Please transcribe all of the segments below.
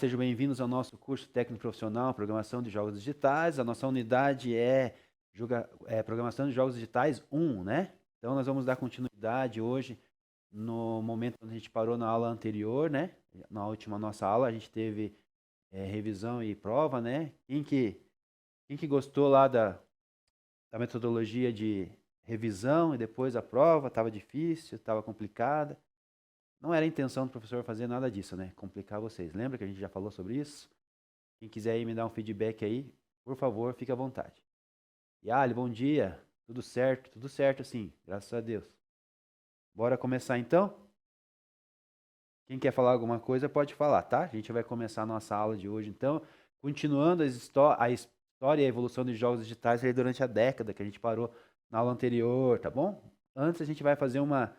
sejam bem-vindos ao nosso curso técnico profissional Programação de Jogos Digitais. A nossa unidade é, Programação de Jogos Digitais 1, né? Então, nós vamos dar continuidade hoje no momento onde a gente parou na aula anterior, né? Na última nossa aula, a gente teve revisão e prova, né? Quem que gostou lá da metodologia de revisão e depois a prova? Estava difícil, estava complicada. Não era a intenção do professor fazer nada disso, né? Complicar vocês. Lembra que a gente já falou sobre isso? Quem quiser aí me dar um feedback aí, por favor, fique à vontade. Yali, bom dia. Tudo certo? Tudo certo, sim. Graças a Deus. Bora começar então? Quem quer falar alguma coisa pode falar, tá? A gente vai começar a nossa aula de hoje, então. Continuando a história e a evolução de jogos digitais aí durante a década que a gente parou na aula anterior, tá bom? Antes a gente vai fazer uma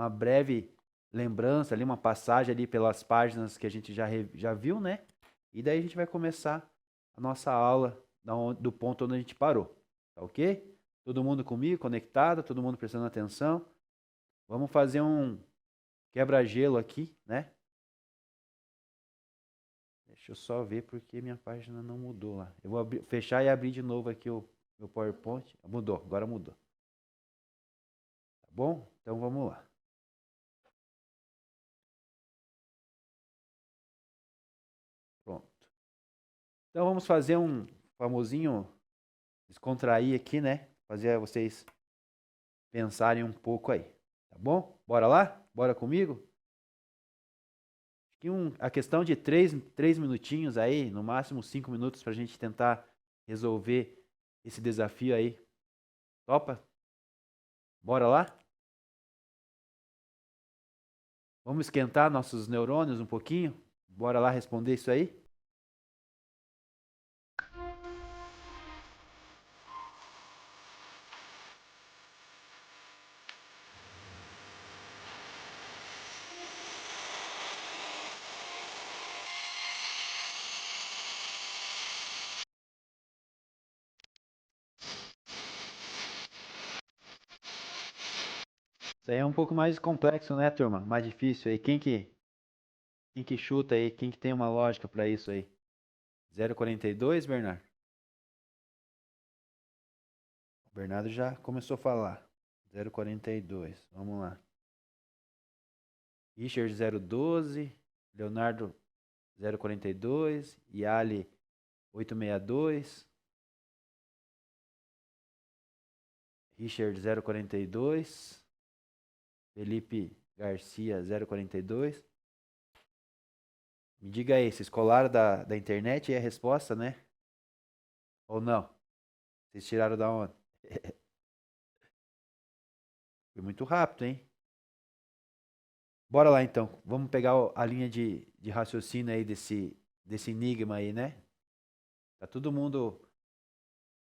breve lembrança ali, uma passagem ali pelas páginas que a gente já viu, né? E daí a gente vai começar a nossa aula do ponto onde a gente parou, tá ok? Todo mundo comigo, conectado, todo mundo prestando atenção. Vamos fazer um quebra-gelo aqui, né? Deixa eu só ver porque minha página não mudou lá. Eu vou fechar e abrir de novo aqui o meu PowerPoint. Mudou, agora mudou. Tá bom? Então vamos lá. Pronto. Então vamos fazer um famosinho descontrair aqui, né? Fazer vocês pensarem um pouco aí. Tá bom? Bora lá? Bora comigo? A questão de três minutinhos aí, no máximo 5 minutos, para a gente tentar resolver esse desafio aí. Topa? Bora lá? Vamos esquentar nossos neurônios um pouquinho? Bora lá responder isso aí? Isso aí é um pouco mais complexo, né, turma? Mais difícil aí. Quem que chuta aí? Quem que tem uma lógica para isso aí? 0,42, Bernardo? O Bernardo já começou a falar. 0,42. Vamos lá. Richard 0,12. Leonardo 0,42. Yali 8,62. Richard 0,42. Felipe Garcia 0,42. Me diga aí, vocês colaram da internet e a resposta, né? Ou não? Vocês tiraram da onde? Foi muito rápido, hein? Bora lá então. Vamos pegar a linha de raciocínio aí desse enigma aí, né? Tá todo mundo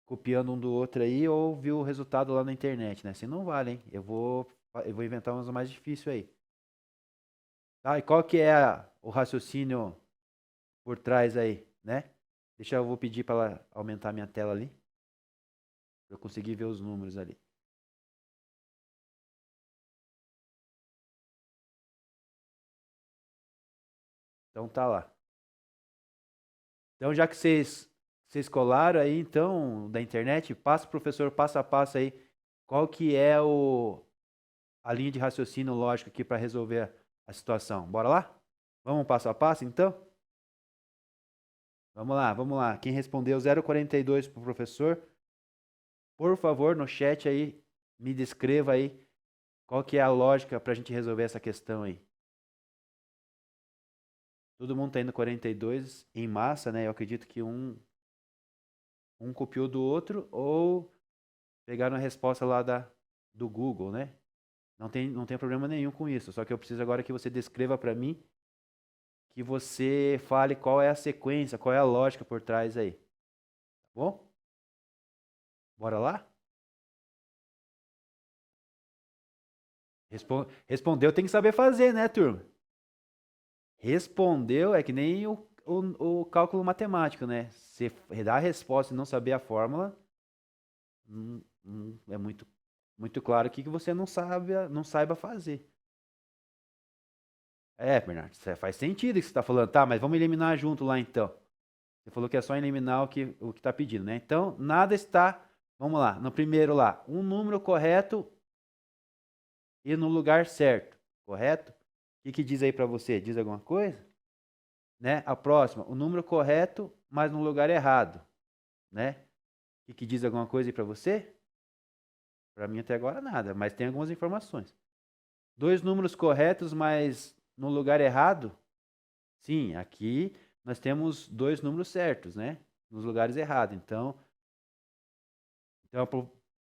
copiando um do outro aí ou viu o resultado lá na internet, né? Assim não vale, hein? Eu vou inventar umas mais difíceis aí. Tá, e qual que é o raciocínio por trás aí, né? Eu vou pedir para ela aumentar minha tela ali, para eu conseguir ver os números ali. Então tá lá. Então já que vocês colaram aí, então, da internet, passa o professor passo a passo aí, qual que é a linha de raciocínio lógico aqui para resolver a situação. Bora lá? Vamos passo a passo, então? Vamos lá, vamos lá. Quem respondeu 0,42 para o professor, por favor, no chat aí, me descreva aí qual que é a lógica para a gente resolver essa questão aí. Todo mundo está indo 42 em massa, né? Eu acredito que um copiou do outro ou pegaram a resposta lá do Google, né? Não tem problema nenhum com isso. Só que eu preciso agora que você descreva para mim, que você fale qual é a sequência, qual é a lógica por trás aí. Tá bom? Bora lá? Respondeu, tem que saber fazer, né, turma? Respondeu é que nem o cálculo matemático, né? Você dá a resposta e não saber a fórmula, é muito claro aqui que você não saiba fazer. Bernardo, isso faz sentido o que você está falando. Tá, mas vamos eliminar junto lá então. Você falou que é só eliminar o que está pedindo, né? Então, nada está. Vamos lá, no primeiro lá. Um número correto e no lugar certo, correto? O que diz aí para você? Diz alguma coisa? Né? A próxima, o número correto, mas no lugar errado, né? O que diz alguma coisa aí para você? Para mim até agora nada, mas tem algumas informações. Dois números corretos, mas no lugar errado? Sim, aqui nós temos dois números certos, né? Nos lugares errados. Então a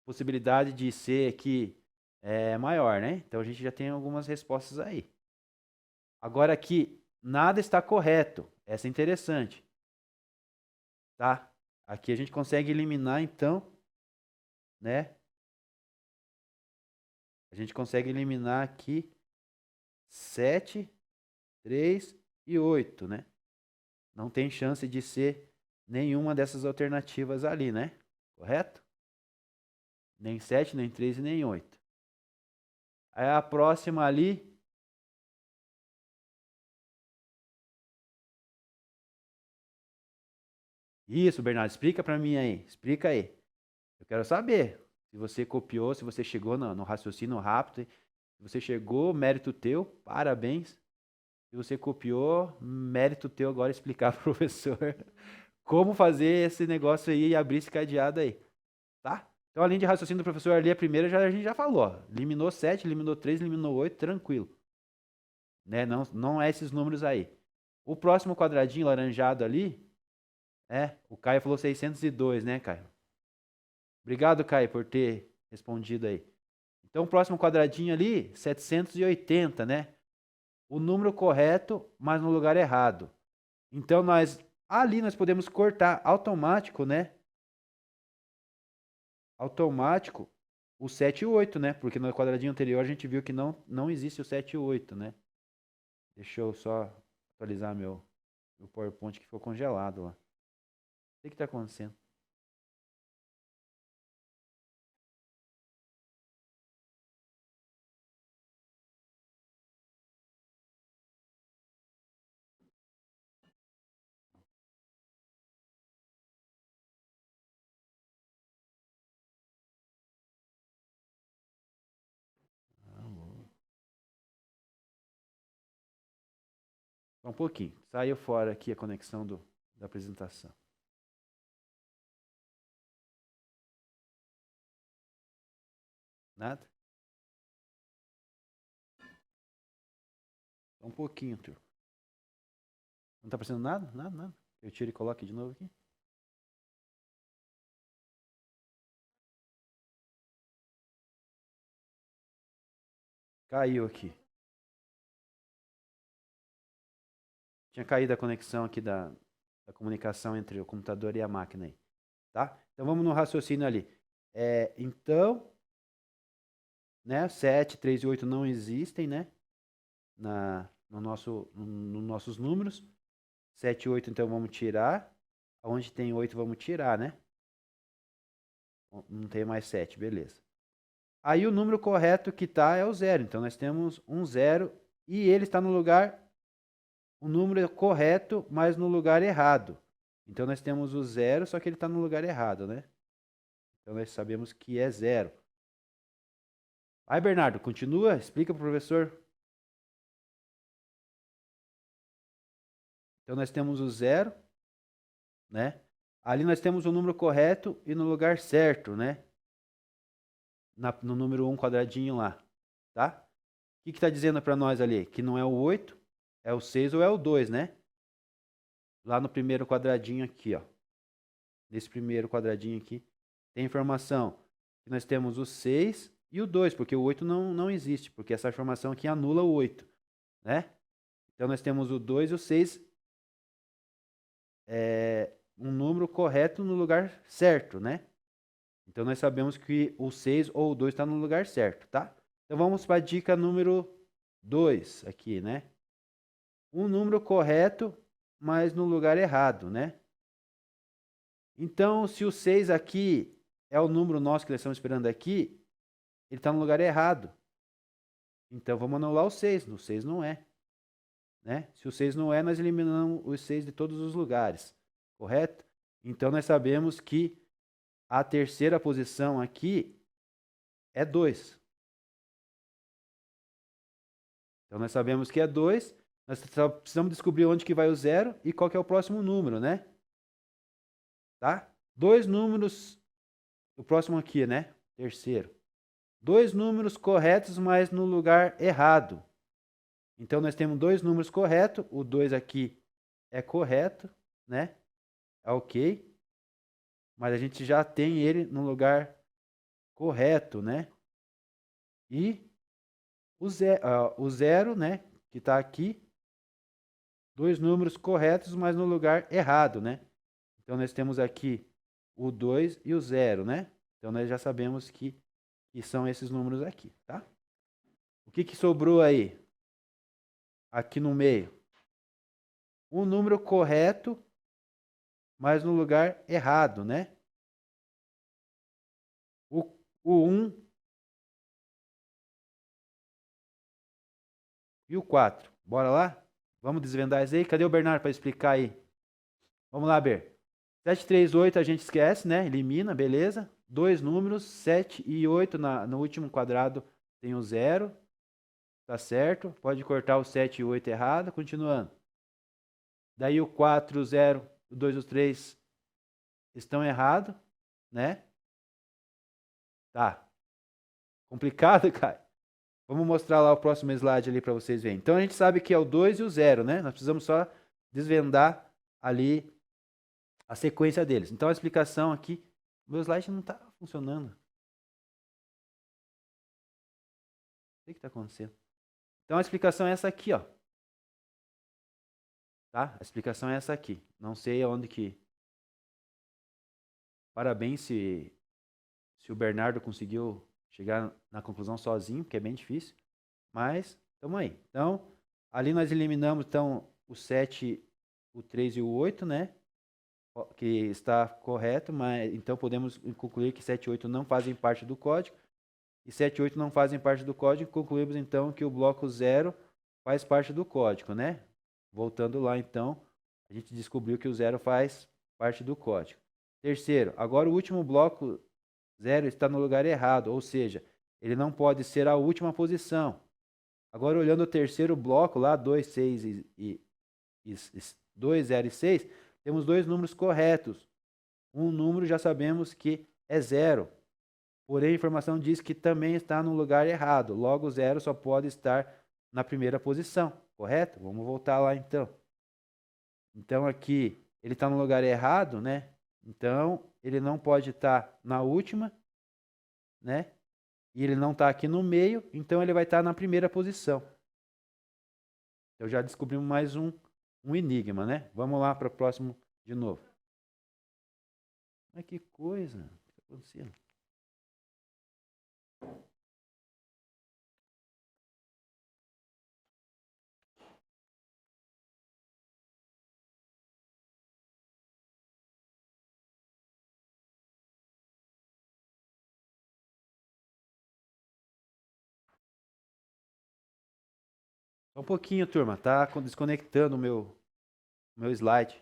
possibilidade de ser aqui é maior, né? Então a gente já tem algumas respostas aí. Agora aqui, nada está correto. Essa é interessante. Tá? Aqui a gente consegue eliminar, então, né? A gente consegue eliminar aqui 7, 3 e 8, né? Não tem chance de ser nenhuma dessas alternativas ali, né? Correto? Nem 7, nem 3 e nem 8. Aí a próxima ali. Isso, Bernardo, explica para mim aí. Explica aí. Eu quero saber se você copiou, se você chegou no raciocínio rápido. Se você chegou, mérito teu, parabéns. Se você copiou, mérito teu agora explicar para o professor como fazer esse negócio aí e abrir esse cadeado aí, tá? Então a linha de raciocínio do professor ali, a primeira, a gente já falou. Ó. Eliminou 7, eliminou 3, eliminou 8, tranquilo. Né? Não é esses números aí. O próximo quadradinho laranjado ali, o Caio falou 602, né, Caio? Obrigado, Caio, por ter respondido aí. Então, o próximo quadradinho ali, 780, né? O número correto, mas no lugar errado. Então, ali nós podemos cortar automático, né? Automático o 7 e o 8, né? Porque no quadradinho anterior a gente viu que não existe o 7 e o 8, né? Deixa eu só atualizar meu PowerPoint que ficou congelado lá. O que está acontecendo? Só um pouquinho. Saiu fora aqui a conexão da apresentação. Nada? Só um pouquinho, turma. Não está aparecendo nada? Nada, nada. Eu tiro e coloco de novo aqui. Caiu aqui. Tinha caído a conexão aqui da comunicação entre o computador e a máquina aí. Tá? Então vamos no raciocínio ali. Então, né, 7, 3 e 8 não existem, né? Nos nossos números. 7 e 8, então vamos tirar. Onde tem 8, vamos tirar, né? Não tem mais 7, beleza. Aí o número correto que está é o 0. Então nós temos um 0 e ele está no lugar, o número correto, mas no lugar errado. Então nós temos o 0, só que ele está no lugar errado, né? Então nós sabemos que é 0. Aí, Bernardo, continua, explica para o professor. Então nós temos o 0, né? Ali nós temos o número correto e no lugar certo, né? No número 1 quadradinho lá, tá? O que está dizendo para nós ali? Que não é o 8, é o 6 ou é o 2, né? Lá no primeiro quadradinho aqui, ó. Nesse primeiro quadradinho aqui, tem informação que nós temos o 6 e o 2, porque o 8 não existe, porque essa informação aqui anula o 8, né? Então nós temos o 2 e o 6, um número correto no lugar certo, né? Então nós sabemos que o 6 ou o 2 está no lugar certo, tá? Então vamos para a dica número 2 aqui, né? Um número correto, mas no lugar errado, né? Então, se o 6 aqui é o número nosso que nós estamos esperando aqui, ele está no lugar errado. Então, vamos anular o 6. No 6 não é. né? Se o 6 não é, nós eliminamos os 6 de todos os lugares, correto? Então, nós sabemos que a terceira posição aqui é 2. Então, nós sabemos que é 2. Nós só precisamos descobrir onde que vai o 0 e qual que é o próximo número, né? Tá? Dois números, o próximo aqui, né? Terceiro. Dois números corretos, mas no lugar errado. Então, nós temos dois números corretos. O 2 aqui é correto, né? É ok. Mas a gente já tem ele no lugar correto, né? E o 0, né? Que está aqui. Dois números corretos, mas no lugar errado, né? Então, nós temos aqui o 2 e o 0, né? Então, nós já sabemos que são esses números aqui, tá? O que que sobrou aí? Aqui no meio. Um número correto, mas no lugar errado, né? O 1 e o 4. Bora lá? Vamos desvendar isso aí? Cadê o Bernardo para explicar aí? Vamos lá, Ber. 7, 3, 8 a gente esquece, né? Elimina, beleza? Dois números, 7 e 8 no último quadrado tem o 0. Tá certo? Pode cortar o 7 e o 8 errado. Continuando. Daí o 4, o 0, o 2 e o 3 estão errados, né? Tá. Complicado, cara? Vamos mostrar lá o próximo slide ali para vocês verem. Então a gente sabe que é o 2 e o 0, né? Nós precisamos só desvendar ali a sequência deles. Então a explicação aqui, meu slide não está funcionando. O que está acontecendo? Então a explicação é essa aqui, ó. Tá? A explicação é essa aqui. Não sei aonde que... Parabéns se o Bernardo conseguiu chegar na conclusão sozinho, que é bem difícil. Mas, estamos aí. Então, ali nós eliminamos então o 7, o 3 e o 8, né? Que está correto, mas então podemos concluir que 7 e 8 não fazem parte do código. E 7 e 8 não fazem parte do código. Concluímos então que o bloco 0 faz parte do código, né? Voltando lá então, a gente descobriu que o 0 faz parte do código. Terceiro, agora o último bloco 0 está no lugar errado, ou seja, ele não pode ser a última posição. Agora, olhando o terceiro bloco lá, 2, 6 e 2, 0 e 6, temos dois números corretos. Um número já sabemos que é 0. Porém, a informação diz que também está no lugar errado. Logo, 0 só pode estar na primeira posição, correto? Vamos voltar lá então. Então, aqui, ele está no lugar errado, né? Então, ele não pode estar na última, né? E ele não está aqui no meio, então ele vai estar na primeira posição. Eu já descobrimos mais um enigma, né? Vamos lá para o próximo de novo. Mas que coisa, o que está acontecendo? Só um pouquinho, turma, tá desconectando o meu slide.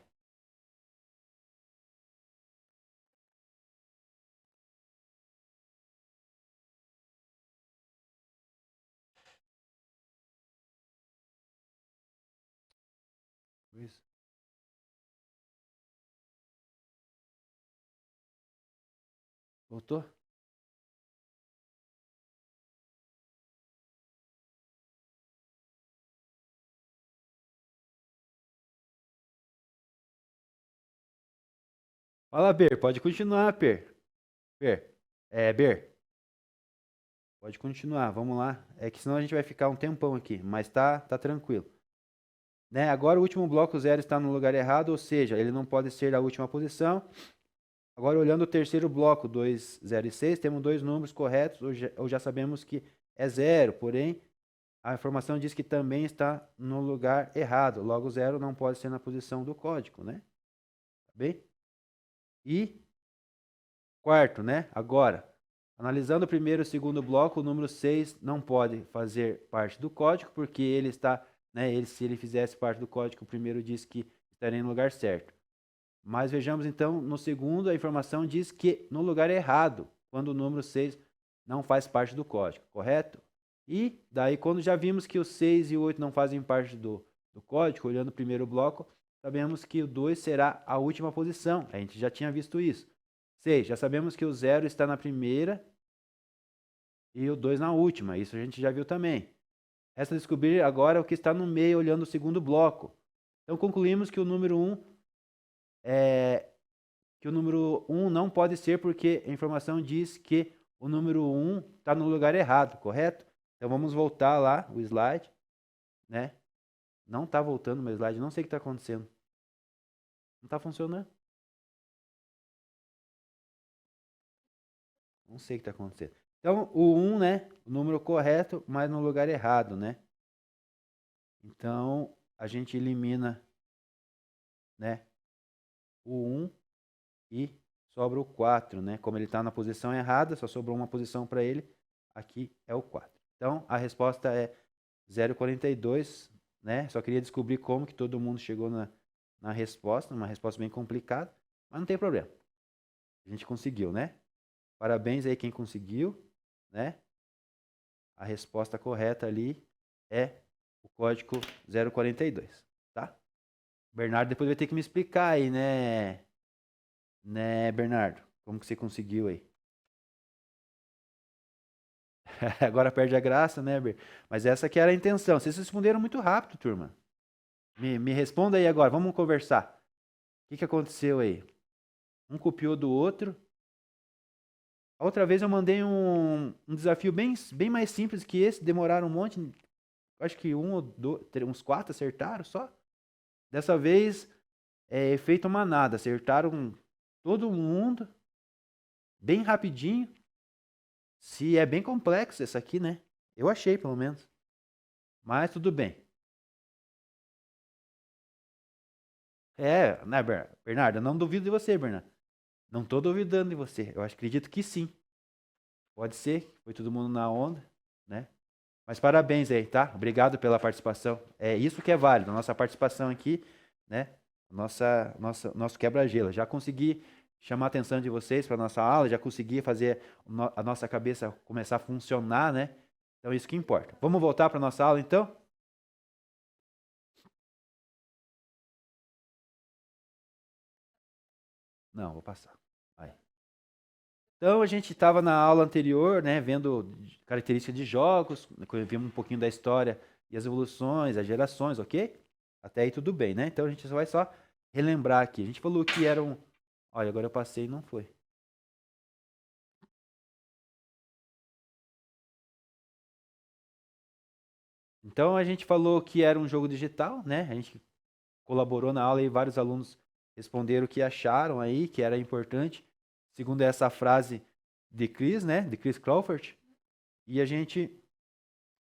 Isso. Voltou? Fala, Ber, pode continuar, Ber. Ber. Pode continuar, vamos lá. É que senão a gente vai ficar um tempão aqui, mas tá tranquilo. Né? Agora o último bloco 0 está no lugar errado, ou seja, ele não pode ser a última posição. Agora, olhando o terceiro bloco, 2, 0 e 6, temos dois números corretos, ou já sabemos que é 0, porém, a informação diz que também está no lugar errado. Logo, 0 não pode ser na posição do código, né? Tá bem? E quarto, né? Agora, analisando o primeiro e o segundo bloco, o número 6 não pode fazer parte do código, porque ele está né? Se ele fizesse parte do código, o primeiro diz que estaria no lugar certo. Mas vejamos então, no segundo, a informação diz que no lugar errado, quando o número 6 não faz parte do código, correto? E daí, quando já vimos que o 6 e o 8 não fazem parte do código, olhando o primeiro bloco, sabemos que o 2 será a última posição. A gente já tinha visto isso. 6, já sabemos que o 0 está na primeira e o 2 na última. Isso a gente já viu também. Resta descobrir agora o que está no meio, olhando o segundo bloco. Então, concluímos que o número 1 não pode ser porque a informação diz que o número 1 está no lugar errado, correto? Então vamos voltar lá o slide, né? Não está voltando o meu slide, não sei o que está acontecendo. Não está funcionando. Não sei o que está acontecendo. Então o 1, né? O número correto, mas no lugar errado, né? Então a gente elimina, né? O 1 e sobra o 4, né? Como ele está na posição errada, só sobrou uma posição para ele. Aqui é o 4. Então, a resposta é 0,42, né? Só queria descobrir como que todo mundo chegou na resposta, uma resposta bem complicada, mas não tem problema. A gente conseguiu, né? Parabéns aí quem conseguiu, né? A resposta correta ali é o código 042, tá? Bernardo depois vai ter que me explicar aí, né? Né, Bernardo? Como que você conseguiu aí? Agora perde a graça, né, Ber? Mas essa que era a intenção. Vocês responderam muito rápido, turma. Me responda aí agora, vamos conversar. O que aconteceu aí? Um copiou do outro. A outra vez eu mandei um desafio bem mais simples que esse, demoraram um monte. Acho que uns 4 acertaram só. Dessa vez é efeito manada, acertaram todo mundo, bem rapidinho. Se é bem complexo essa aqui, né? Eu achei, pelo menos. Mas tudo bem. Né, Bernardo? Eu não duvido de você, Bernardo. Não tô duvidando de você. Eu acredito que sim. Pode ser. Foi todo mundo na onda, né? Mas parabéns aí, tá? Obrigado pela participação. É isso que é válido. A nossa participação aqui, né? Nosso quebra-gelo. Já consegui chamar a atenção de vocês para nossa aula, já consegui fazer a nossa cabeça começar a funcionar, né? Então, isso que importa. Vamos voltar para nossa aula, então? Não, vou passar. Vai. Então, a gente estava na aula anterior, né, vendo características de jogos, vimos um pouquinho da história e as evoluções, as gerações, ok? Até aí tudo bem, né? Então, a gente vai só relembrar aqui. A gente falou que eram... Olha, agora eu passei e não foi. Então, a gente falou que era um jogo digital, né? A gente colaborou na aula e vários alunos responderam o que acharam aí, que era importante, segundo essa frase de Chris, né? De Chris Crawford. E a gente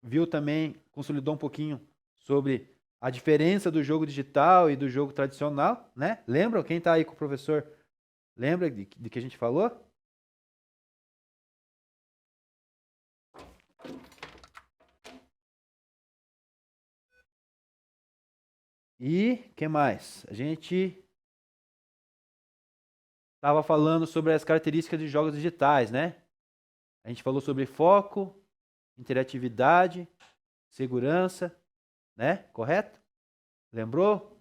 viu também, consolidou um pouquinho sobre a diferença do jogo digital e do jogo tradicional, né? Lembram? Quem está aí com o professor, lembra de que a gente falou? E que mais? A gente estava falando sobre as características de jogos digitais, né? A gente falou sobre foco, interatividade, segurança, né? Correto? Lembrou?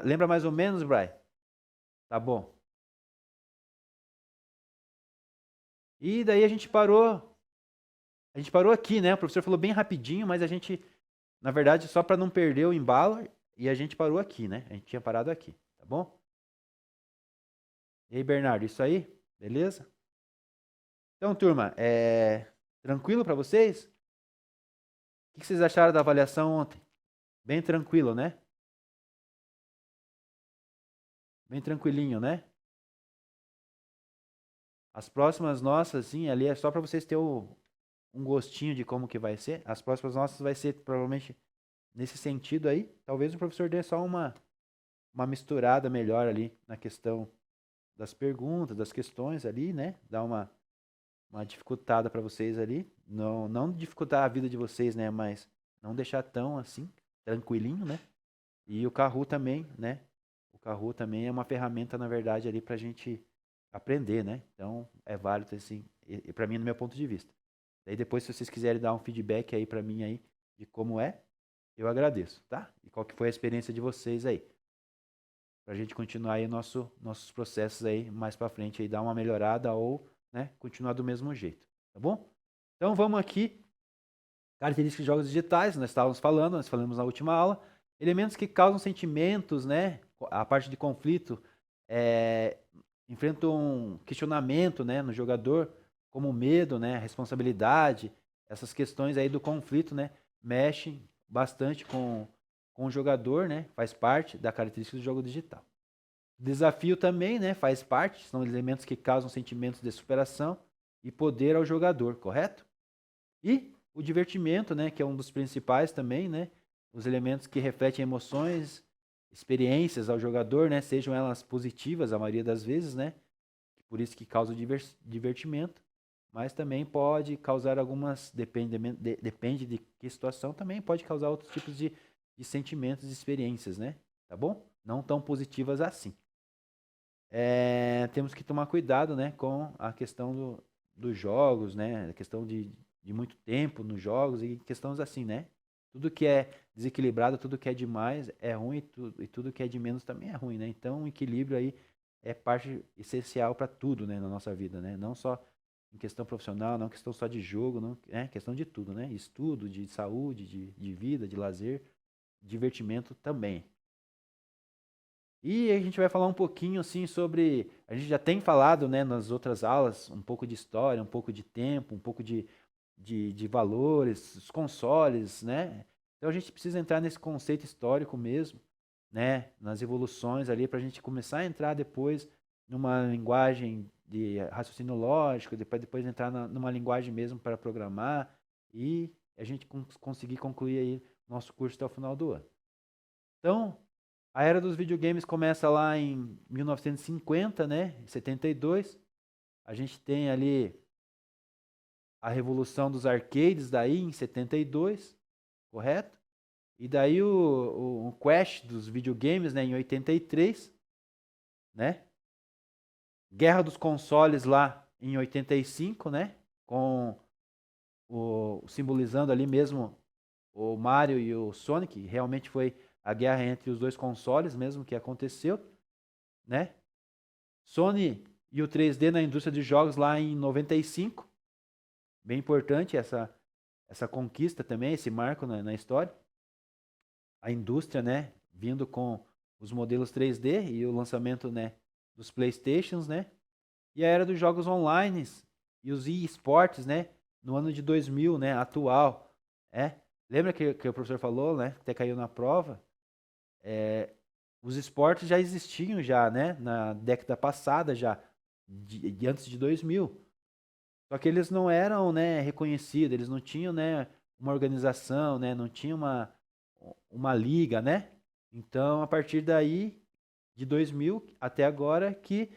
Lembra mais ou menos, Brian? Tá bom. E daí a gente parou. A gente parou aqui, né? O professor falou bem rapidinho, mas a gente, na verdade, só para não perder o embalo, e a gente parou aqui, né? A gente tinha parado aqui, tá bom? E aí, Bernardo, isso aí? Beleza? Então, turma, tranquilo para vocês? O que vocês acharam da avaliação ontem? Bem tranquilo, né? Bem tranquilinho, né? As próximas nossas, sim, ali é só para vocês terem um gostinho de como que vai ser. As próximas nossas vai ser provavelmente nesse sentido aí. Talvez o professor dê só uma misturada melhor ali na questão das perguntas, das questões ali, né? Dá uma dificultada para vocês ali. Não dificultar a vida de vocês, né? Mas não deixar tão assim. tranquilinho, né? E o Kahoot também, né? O Kahoot também é uma ferramenta, na verdade, ali pra gente aprender, né? Então, é válido, assim, e pra mim, no meu ponto de vista. Daí depois, se vocês quiserem dar um feedback aí pra mim aí, de como é, eu agradeço, tá? E qual que foi a experiência de vocês aí. Pra gente continuar aí nossos processos aí mais pra frente aí, dar uma melhorada ou, né, continuar do mesmo jeito, tá bom? Então, vamos aqui. Características de jogos digitais, nós falamos na última aula. Elementos que causam sentimentos, né? A parte de conflito enfrenta um questionamento, né, no jogador, como o medo, né, a responsabilidade, essas questões aí do conflito, né, mexem bastante com o jogador, né? Faz parte da característica do jogo digital. Desafio também, né? Faz parte, são elementos que causam sentimentos de superação e poder ao jogador, correto? E o divertimento, né, que é um dos principais também, né? Os elementos que refletem emoções, experiências ao jogador, né, sejam elas positivas a maioria das vezes, né? Por isso que causa o divertimento, mas também pode causar algumas, depende de que situação, também pode causar outros tipos de sentimentos e experiências, né? Tá bom? Não tão positivas assim. Temos que tomar cuidado, né, com a questão dos jogos, né? A questão de muito tempo nos jogos e questões assim, né? Tudo que é desequilibrado, tudo que é demais é ruim e tudo que é de menos também é ruim, né? Então, o equilíbrio aí é parte essencial para tudo, né, na nossa vida, né? Não só em questão profissional, não questão só de jogo, não, é questão de tudo, né? Estudo, de saúde, de vida, de lazer, divertimento também. E a gente vai falar um pouquinho assim sobre. A gente já tem falado, né, nas outras aulas, um pouco de história, um pouco de tempo, um pouco de valores, os consoles, né? Então a gente precisa entrar nesse conceito histórico mesmo, né? Nas evoluções ali, para a gente começar a entrar depois numa linguagem de raciocínio lógico, depois entrar numa linguagem mesmo para programar e a gente conseguir concluir aí nosso curso até o final do ano. Então, a era dos videogames começa lá em 1950, né? Em 72. A gente tem ali a revolução dos arcades daí em 72, correto? E daí o crash dos videogames, né, em 83, né? Guerra dos consoles lá em 85, né? Com simbolizando ali mesmo o Mario e o Sonic, realmente foi a guerra entre os dois consoles mesmo que aconteceu, né? Sony e o 3D na indústria de jogos lá em 95. Bem importante essa conquista também, esse marco na história. A indústria, né, vindo com os modelos 3D e o lançamento, né, dos PlayStations, né? E a era dos jogos online e os eSports, né, no ano de 2000, né, atual, Lembra que o professor falou, né, até caiu na prova? Os esportes já existiam já, né, na década passada já, de antes de 2000. Só que eles não eram, né, reconhecidos, eles não tinham, né, uma organização, né, não tinha uma liga, né? Então, a partir daí, de 2000 até agora, que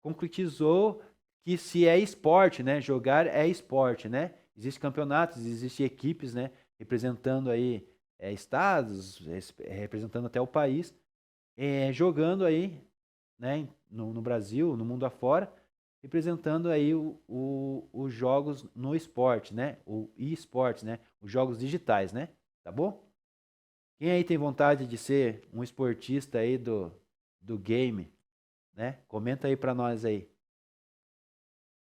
concretizou que se é esporte, né, jogar é esporte, né? Existem campeonatos, existem equipes, né, representando aí estados, representando até o país, jogando aí, né, no Brasil, no mundo afora, representando aí os jogos no esporte, né? O esportes, né? Os jogos digitais, né? Tá bom? Quem aí tem vontade de ser um esportista aí do game, né? Comenta aí pra nós aí.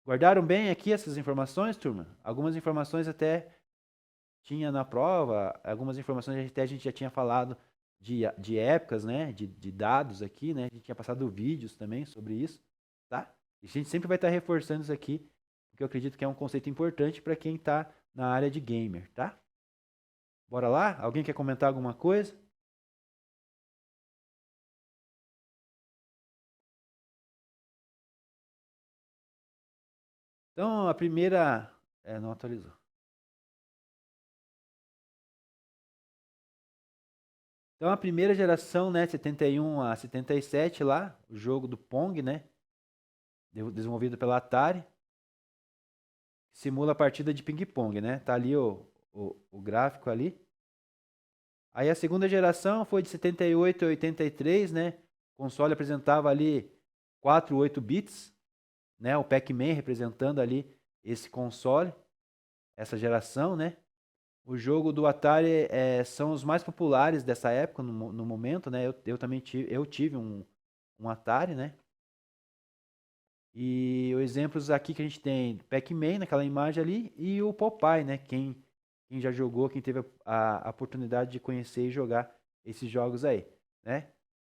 Guardaram bem aqui essas informações, turma? Algumas informações até tinha na prova, algumas informações até a gente já tinha falado de épocas, né? De dados aqui, né? A gente tinha passado vídeos também sobre isso, tá? E a gente sempre vai estar reforçando isso aqui, porque eu acredito que é um conceito importante para quem está na área de gamer, tá? Bora lá? Alguém quer comentar alguma coisa? Então, a primeira. Não atualizou. Então, a primeira geração, né, 71 a 77 lá, o jogo do Pong, né, desenvolvido pela Atari, simula a partida de ping-pong, né? Tá ali o gráfico ali. Aí a segunda geração foi de 78 a 83, né? O console apresentava ali 4, 8 bits, né? O Pac-Man representando ali esse console, essa geração, né? O jogo do Atari são os mais populares dessa época, no momento, né? Eu também tive um Atari, né? E os exemplos aqui que a gente tem, Pac-Man naquela imagem ali e o Popeye, né? Quem já jogou, quem teve a oportunidade de conhecer e jogar esses jogos aí, né?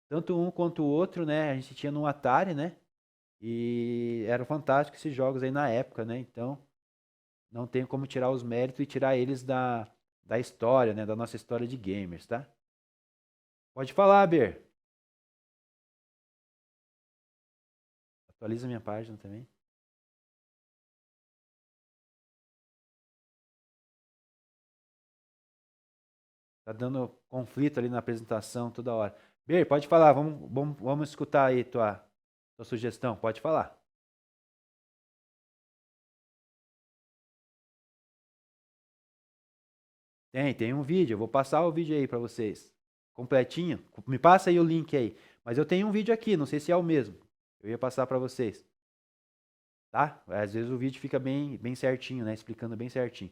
Tanto um quanto o outro, né? A gente tinha no Atari, né? E eram fantásticos esses jogos aí na época, né? Então, não tem como tirar os méritos e tirar eles da história, né? Da nossa história de gamers, tá? Pode falar, Ber. Atualiza minha página também. Tá dando conflito ali na apresentação toda hora. Ber, pode falar. Vamos escutar aí tua sugestão. Pode falar. Tem um vídeo. Eu vou passar o vídeo aí para vocês. Completinho. Me passa aí o link aí. Mas eu tenho um vídeo aqui. Não sei se é o mesmo. Eu ia passar para vocês. Tá? Às vezes o vídeo fica bem certinho, né? Explicando bem certinho.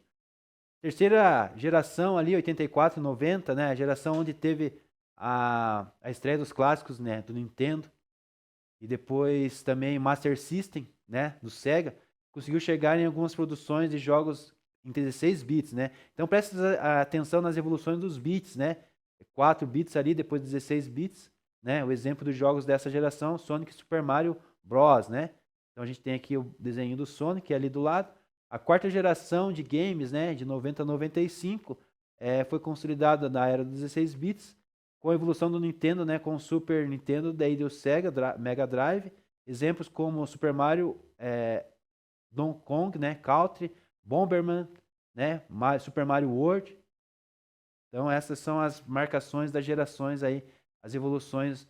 Terceira geração ali, 84, 90, né? A geração onde teve a estreia dos clássicos, né? Do Nintendo. E depois também Master System, né? Do Sega. Conseguiu chegar em algumas produções de jogos em 16 bits, né? Então preste atenção nas evoluções dos bits, né? 4 bits ali, depois 16 bits, né? O exemplo dos jogos dessa geração, Sonic e Super Mario Bros, né? Então a gente tem aqui o desenho do Sonic ali do lado. A quarta geração de games, né, de 90 a 95, foi consolidada na era dos 16 bits, com a evolução do Nintendo, né, com o Super Nintendo, daí do Sega, Mega Drive. Exemplos como Super Mario, Donkey Kong, né, Country, Bomberman, né, Super Mario World. Então essas são as marcações das gerações aí, as evoluções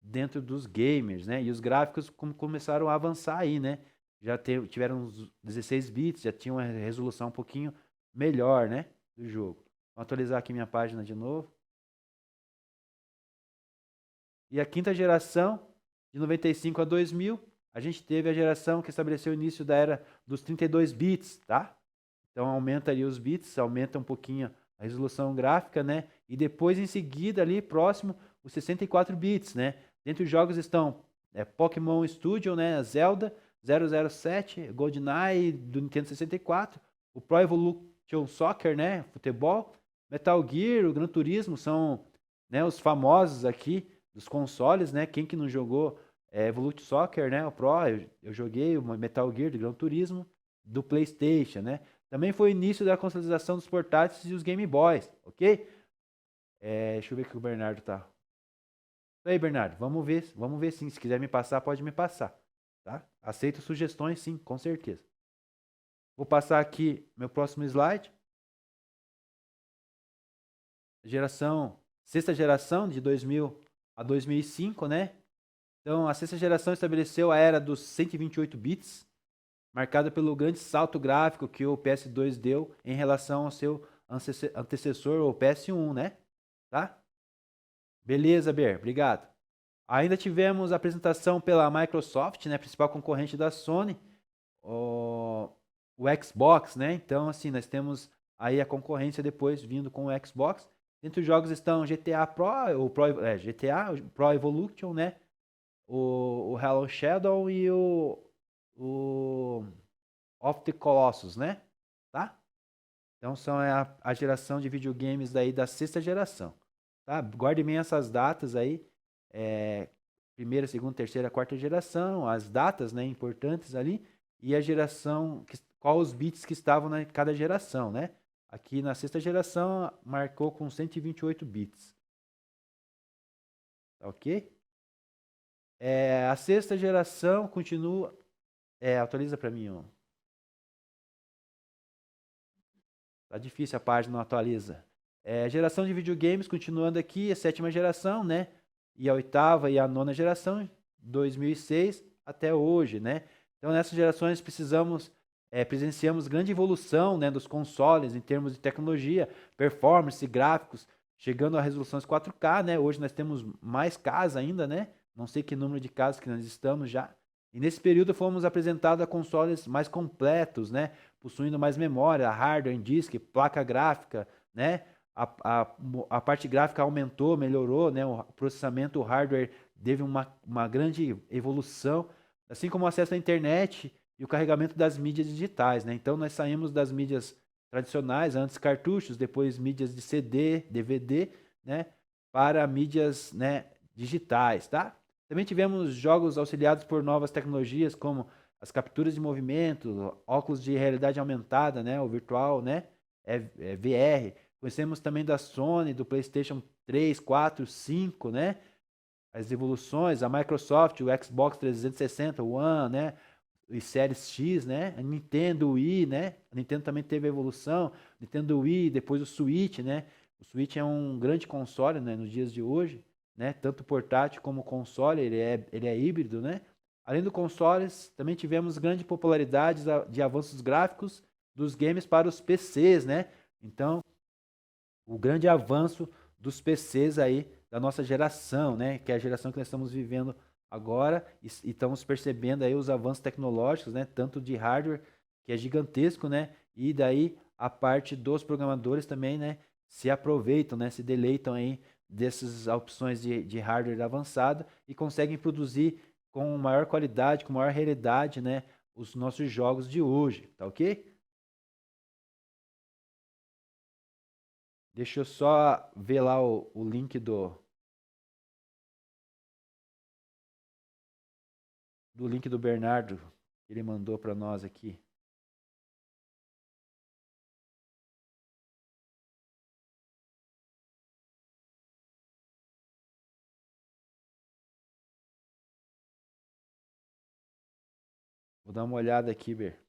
dentro dos gamers, né? E os gráficos começaram a avançar aí, né? Já tiveram uns 16 bits, já tinha uma resolução um pouquinho melhor, né? Do jogo. Vou atualizar aqui minha página de novo. E a quinta geração, de 95 a 2000, a gente teve a geração que estabeleceu o início da era dos 32 bits, tá? Então aumenta ali os bits, aumenta um pouquinho a resolução gráfica, né? E depois em seguida ali próximo os 64 bits, né? Dentre os jogos estão Pokémon Studio, né? Zelda 007, GoldenEye do Nintendo 64, o Pro Evolution Soccer, né? Futebol, Metal Gear, o Gran Turismo são, né, os famosos aqui dos consoles, né? Quem que não jogou Evolution Soccer, né? O Pro, eu joguei o Metal Gear do Gran Turismo do PlayStation, né? Também foi o início da consolidação dos portáteis e os Game Boys, ok? Deixa eu ver o que o Bernardo tá. E aí, Bernardo, vamos ver sim. Se quiser me passar, pode me passar, tá? Aceito sugestões, sim, com certeza. Vou passar aqui meu próximo slide. Sexta geração, de 2000 a 2005, né? Então, a sexta geração estabeleceu a era dos 128 bits, marcada pelo grande salto gráfico que o PS2 deu em relação ao seu antecessor, o PS1, né? Tá? Beleza, Ber, obrigado. Ainda tivemos a apresentação pela Microsoft, né, principal concorrente da Sony, o Xbox, né? Então, assim, nós temos aí a concorrência depois vindo com o Xbox. Entre os jogos estão GTA GTA, o Pro Evolution, né? O Hello Shadow e o of the Colossus, né? Tá? Então são a geração de videogames daí da sexta geração, tá? Guarde bem essas datas aí, primeira, segunda, terceira, quarta geração, as datas, né, importantes ali e a geração, qual os bits que estavam na cada geração, né? Aqui na sexta geração marcou com 128 bits, ok? A sexta geração continua, atualiza para mim, ó. Tá difícil, a página não atualiza. Geração de videogames, continuando aqui, a sétima geração, né? E a oitava e a nona geração, 2006 até hoje, né? Então, nessas gerações presenciamos grande evolução, né, dos consoles em termos de tecnologia, performance, gráficos, chegando a resoluções 4K, né? Hoje nós temos mais casas ainda, né? Não sei que número de casas que nós estamos já. E nesse período fomos apresentados a consoles mais completos, né? Possuindo mais memória, hardware, disk, placa gráfica, né? A parte gráfica aumentou, melhorou, né? O processamento, o hardware teve uma grande evolução, assim como o acesso à internet e o carregamento das mídias digitais, né? Então nós saímos das mídias tradicionais, antes cartuchos, depois mídias de CD, DVD, né? Para mídias, né, digitais, tá? Também tivemos jogos auxiliados por novas tecnologias, como as capturas de movimento, óculos de realidade aumentada, né? O virtual, né? VR. Conhecemos também da Sony, do PlayStation 3, 4, 5, né? As evoluções, a Microsoft, o Xbox 360, o One, né? E Series X, né? A Nintendo Wii, né? A Nintendo também teve evolução. Nintendo Wii, depois o Switch, né? O Switch é um grande console, né? Nos dias de hoje, né? Tanto portátil como console, ele é híbrido, né? Além do consoles, também tivemos grande popularidade de avanços gráficos dos games para os PCs, né? Então, o grande avanço dos PCs aí da nossa geração, né? Que é a geração que nós estamos vivendo agora e estamos percebendo aí os avanços tecnológicos, né? Tanto de hardware, que é gigantesco, né? E daí a parte dos programadores também, né? Se aproveitam, né? Se deleitam aí dessas opções de hardware avançado e conseguem produzir com maior qualidade, com maior realidade, né? Os nossos jogos de hoje, tá ok? Deixa eu só ver lá o link do link do Bernardo que ele mandou para nós aqui. Vou dar uma olhada aqui, Ber.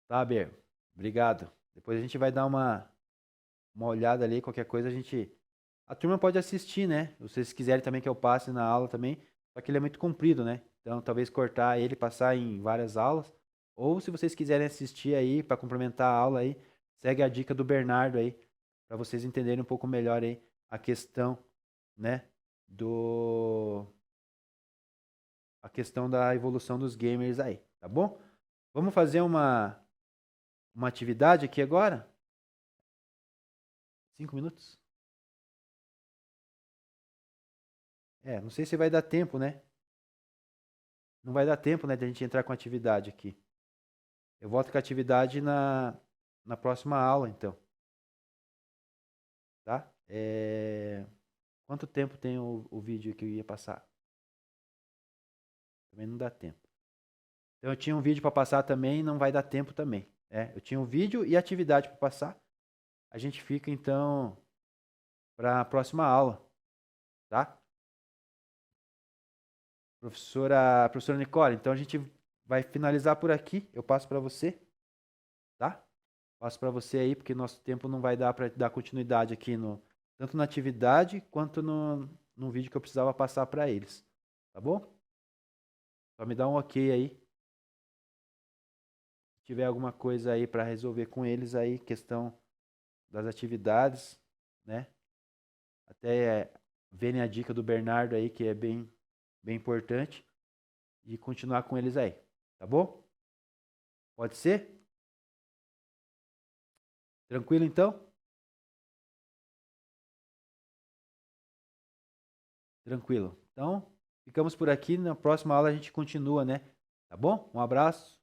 Tá, Ber. Obrigado. Depois a gente vai dar uma olhada ali, qualquer coisa a gente... A turma pode assistir, né? Se vocês quiserem também que eu passe na aula também, só que ele é muito comprido, né? Então talvez cortar ele, passar em várias aulas. Ou se vocês quiserem assistir aí, para complementar a aula aí, segue a dica do Bernardo aí, para vocês entenderem um pouco melhor aí a questão, né? A questão da evolução dos gamers aí, tá bom? Vamos fazer uma atividade aqui agora? 5 minutos? Não sei se vai dar tempo, né? Não vai dar tempo, né, de a gente entrar com a atividade aqui. Eu volto com a atividade na próxima aula, então. Tá? Quanto tempo tem o vídeo que eu ia passar? Também não dá tempo. Então eu tinha um vídeo para passar também, não vai dar tempo também. Eu tinha um vídeo e atividade para passar. A gente fica então para a próxima aula, tá? Professora Nicole, então a gente vai finalizar por aqui. Eu passo para você, tá? Passo para você aí, porque nosso tempo não vai dar para dar continuidade aqui tanto na atividade quanto no vídeo que eu precisava passar para eles, tá bom? Só me dá um ok aí. Se tiver alguma coisa aí para resolver com eles aí, questão das atividades, né? Até verem a dica do Bernardo aí, que é bem importante, e continuar com eles aí, tá bom? Pode ser? Tranquilo então? Tranquilo. Então, ficamos por aqui. Na próxima aula a gente continua, né? Tá bom? Um abraço.